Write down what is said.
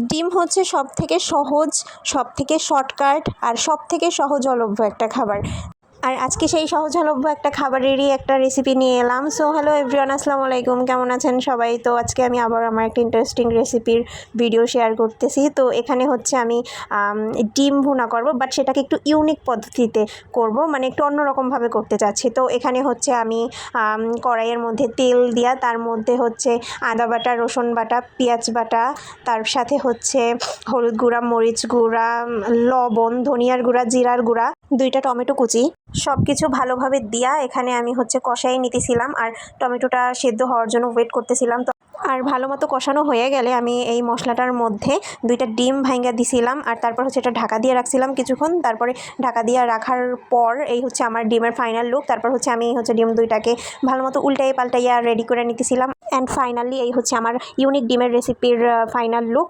ডিম হচ্ছে সবথেকে সহজ, সবথেকে শর্টকাট আর সবথেকে সহজলভ্য একটা খাবার। আর আজকে সেই সহজলভ্য একটা খাবারেরই একটা রেসিপি নিয়ে এলাম। সো হ্যালো এভরিওয়ান, আসসালামু আলাইকুম, কেমন আছেন সবাই? তো আজকে আমি আবার আমার একটা ইন্টারেস্টিং রেসিপির ভিডিও শেয়ার করতেছি। তো এখানে হচ্ছে আমি ডিম ভুনা করব, বাট সেটাকে একটু ইউনিক পদ্ধতিতে করব, মানে একটু অন্যরকমভাবে করতে চাচ্ছি। তো এখানে হচ্ছে আমি কড়াইয়ের মধ্যে তেল দিয়া তার মধ্যে হচ্ছে আদা বাটা, রসুন বাটা, পেঁয়াজ বাটা, তার সাথে হচ্ছে হলুদ গুঁড়া, মরিচ গুঁড়া, লবণ, ধনিয়ার গুঁড়া, জিরার গুঁড়া, 2টা টমেটো কুচি, সব কিছু ভালোভাবে দিয়া এখানে আমি হচ্ছে কষাই নিতেছিলাম আর টমেটোটা সেদ্ধ হওয়ার জন্য ওয়েট করতেছিলাম। তো আর ভালো মতো কষানো হয়ে গেলে আমি এই মশলাটার মধ্যে 2টা ডিম ভাঙ্গা দিছিলাম আর তারপর হচ্ছে এটা ঢাকা দিয়ে রাখছিলাম কিছুক্ষণ। তারপরে ঢাকা দিয়ে রাখার পর এই হচ্ছে আমার ডিমের ফাইনাল লুক। তারপর হচ্ছে আমি হচ্ছে ডিম 2টাকে ভালো মতো উল্টাইয়ে পাল্টাইয়া রেডি করে নিতেছিলাম। অ্যান্ড ফাইনালি এই হচ্ছে আমার ইউনিক ডিমের রেসিপির ফাইনাল লুক।